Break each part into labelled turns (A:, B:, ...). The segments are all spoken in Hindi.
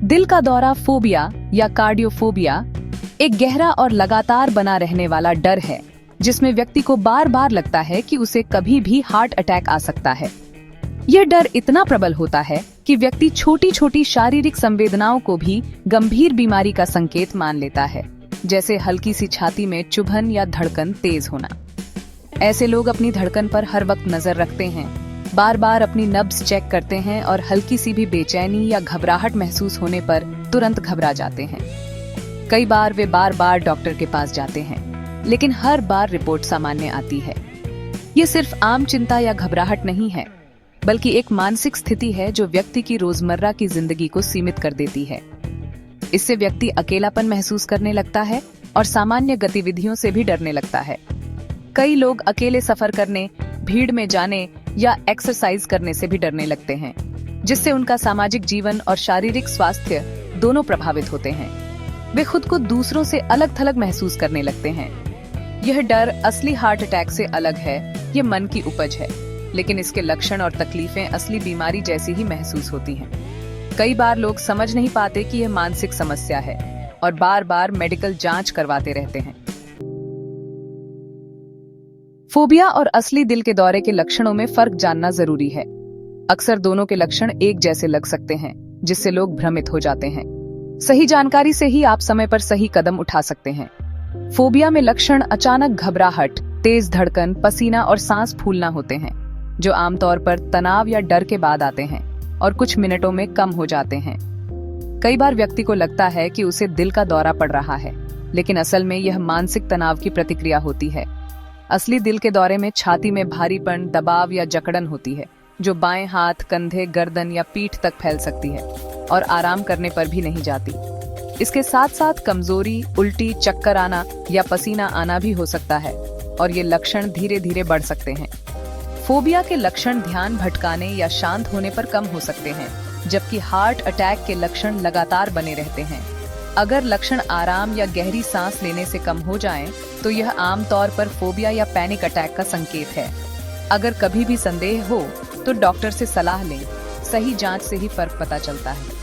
A: दिल का दौरा फोबिया या कार्डियोफोबिया एक गहरा और लगातार बना रहने वाला डर है जिसमें व्यक्ति को बार बार लगता है कि उसे कभी भी हार्ट अटैक आ सकता है। यह डर इतना प्रबल होता है कि व्यक्ति छोटी छोटी शारीरिक संवेदनाओं को भी गंभीर बीमारी का संकेत मान लेता है, जैसे हल्की सी छाती में चुभन या धड़कन तेज होना। ऐसे लोग अपनी धड़कन पर हर वक्त नजर रखते हैं, बार बार अपनी नब्ज चेक करते हैं और हल्की सी भी बेचैनी या घबराहट महसूस होने पर तुरंत घबरा जाते हैं। कई बार वे बार बार डॉक्टर के पास जाते हैं, लेकिन हर बार रिपोर्ट सामान्य आती है। ये सिर्फ आम चिंता या घबराहट नहीं है, बल्कि एक मानसिक स्थिति है जो व्यक्ति की रोजमर्रा की जिंदगी को सीमित कर देती है। इससे व्यक्ति अकेलापन महसूस करने लगता है और सामान्य गतिविधियों से भी डरने लगता है। कई लोग अकेले सफर करने, भीड़ में जाने या एक्सरसाइज करने से भी डरने लगते हैं, जिससे उनका सामाजिक जीवन और शारीरिक स्वास्थ्य दोनों प्रभावित होते हैं। वे खुद को दूसरों से अलग थलग महसूस करने लगते हैं। यह डर असली हार्ट अटैक से अलग है, ये मन की उपज है, लेकिन इसके लक्षण और तकलीफें असली बीमारी जैसी ही महसूस होती हैं। कई बार लोग समझ नहीं पाते कि यह मानसिक समस्या है और बार बार मेडिकल जांच करवाते रहते हैं। फोबिया और असली दिल के दौरे के लक्षणों में फर्क जानना जरूरी है। अक्सर दोनों के लक्षण एक जैसे लग सकते हैं, जिससे लोग भ्रमित हो जाते हैं। सही जानकारी से ही आप समय पर सही कदम उठा सकते हैं। फोबिया में लक्षण अचानक घबराहट, तेज धड़कन, पसीना और सांस फूलना होते हैं, जो आमतौर पर तनाव या डर के बाद आते हैं और कुछ मिनटों में कम हो जाते हैं। कई बार व्यक्ति को लगता है कि उसे दिल का दौरा पड़ रहा है, लेकिन असल में यह मानसिक तनाव की प्रतिक्रिया होती है। असली दिल के दौरे में छाती में भारीपन, दबाव या जकड़न होती है, जो बाएं हाथ, कंधे, गर्दन या पीठ तक फैल सकती है और आराम करने पर भी नहीं जाती। इसके साथ साथ कमजोरी, उल्टी, चक्कर आना या पसीना आना भी हो सकता है और ये लक्षण धीरे धीरे बढ़ सकते हैं। फोबिया के लक्षण ध्यान भटकाने या शांत होने पर कम हो सकते हैं, जबकि हार्ट अटैक के लक्षण लगातार बने रहते हैं। अगर लक्षण आराम या गहरी सांस लेने से कम हो जाएं, तो यह आमतौर पर फोबिया या पैनिक अटैक का संकेत है। अगर कभी भी संदेह हो तो डॉक्टर से सलाह लें। सही जांच से ही फर्क पता चलता है।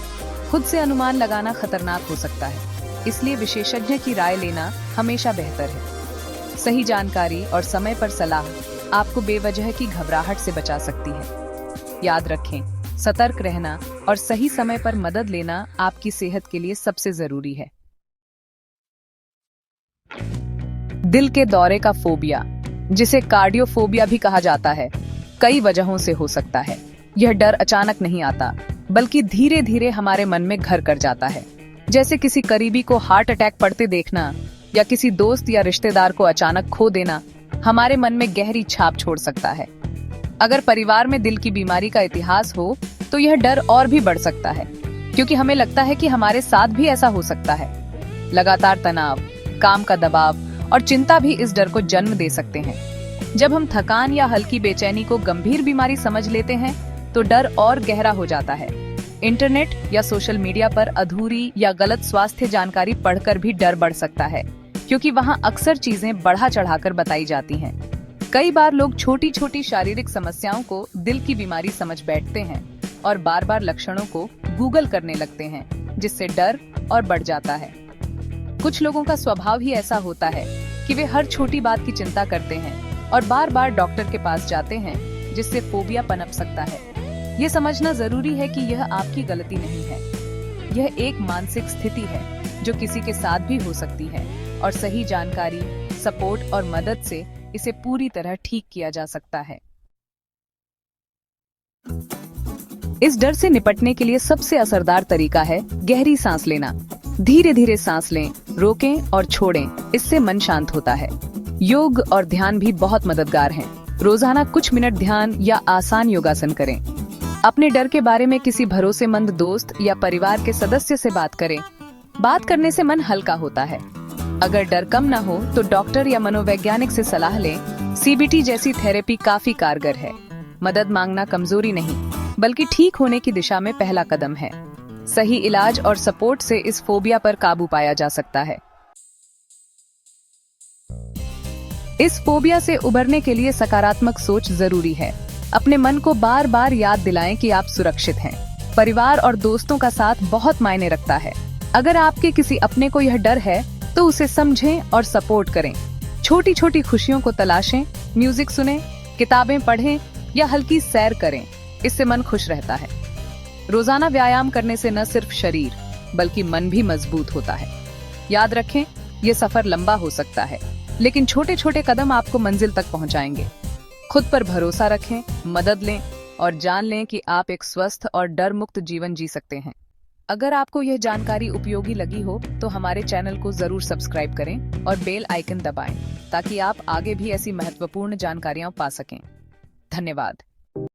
A: खुद से अनुमान लगाना खतरनाक हो सकता है, इसलिए विशेषज्ञ की राय लेना हमेशा बेहतर है। सही जानकारी और समय पर सलाह आपको बेवजह की घबराहट से बचा सकती है। याद रखें, सतर्क रहना और सही समय पर मदद लेना आपकी सेहत के लिए सबसे जरूरी है। दिल के दौरे का फोबिया, जिसे कार्डियोफोबिया भी कहा जाता है, कई वजहों से हो सकता है। यह डर अचानक नहीं आता, बल्कि धीरे धीरे हमारे मन में घर कर जाता है। जैसे किसी करीबी को हार्ट अटैक पड़ते देखना या किसी दोस्त या रिश्तेदार को अचानक खो देना हमारे मन में गहरी छाप छोड़ सकता है। अगर परिवार में दिल की बीमारी का इतिहास हो तो यह डर और भी बढ़ सकता है, क्योंकि हमें लगता है कि हमारे साथ भी ऐसा हो सकता है। लगातार तनाव, काम का दबाव और चिंता भी इस डर को जन्म दे सकते हैं। जब हम थकान या हल्की बेचैनी को गंभीर बीमारी समझ लेते हैं, तो डर और गहरा हो जाता है। इंटरनेट या सोशल मीडिया पर अधूरी या गलत स्वास्थ्य जानकारी पढ़कर भी डर बढ़ सकता है, क्योंकि वहां अक्सर चीजें बढ़ा चढ़ाकर बताई जाती हैं। कई बार लोग छोटी छोटी शारीरिक समस्याओं को दिल की बीमारी समझ बैठते हैं और बार बार लक्षणों को गूगल करने लगते हैं, जिससे डर और बढ़ जाता है। कुछ लोगों का स्वभाव ही ऐसा होता है कि वे हर छोटी बात की चिंता करते हैं और बार बार डॉक्टर के पास जाते हैं, जिससे फोबिया पनप सकता है। ये समझना जरूरी है कि यह आपकी गलती नहीं है। यह एक मानसिक स्थिति है जो किसी के साथ भी हो सकती है और सही जानकारी, सपोर्ट और मदद से इसे पूरी तरह ठीक किया जा सकता है। इस डर से निपटने के लिए सबसे असरदार तरीका है गहरी सांस लेना। धीरे धीरे सांस लें, रोकें और छोड़ें, इससे मन शांत होता है। योग और ध्यान भी बहुत मददगार हैं। रोजाना कुछ मिनट ध्यान या आसान योगासन करें। अपने डर के बारे में किसी भरोसेमंद दोस्त या परिवार के सदस्य से बात करें। बात करने से मन हल्का होता है। अगर डर कम न हो तो डॉक्टर या मनोवैज्ञानिक से सलाह लें। सीबीटी जैसी थेरेपी काफी कारगर है। मदद मांगना कमजोरी नहीं, बल्कि ठीक होने की दिशा में पहला कदम है। सही इलाज और सपोर्ट से इस फोबिया पर काबू पाया जा सकता है। इस फोबिया से उबरने के लिए सकारात्मक सोच जरूरी है। अपने मन को बार बार याद दिलाएं कि आप सुरक्षित हैं। परिवार और दोस्तों का साथ बहुत मायने रखता है। अगर आपके किसी अपने को यह डर है तो उसे समझें और सपोर्ट करें। छोटी छोटी खुशियों को तलाशें, म्यूजिक सुनें, किताबें पढ़ें या हल्की सैर करें। इससे मन खुश रहता है। रोजाना व्यायाम करने से न सिर्फ शरीर बल्कि मन भी मजबूत होता है। याद रखें, ये सफर लंबा हो सकता है, लेकिन छोटे छोटे कदम आपको मंजिल तक पहुंचाएंगे। खुद पर भरोसा रखें, मदद लें और जान लें कि आप एक स्वस्थ और डर मुक्त जीवन जी सकते हैं। अगर आपको यह जानकारी उपयोगी लगी हो तो हमारे चैनल को जरूर सब्सक्राइब करें और बेल आइकन दबाएं ताकि आप आगे भी ऐसी महत्वपूर्ण जानकारियां पा सकें। धन्यवाद।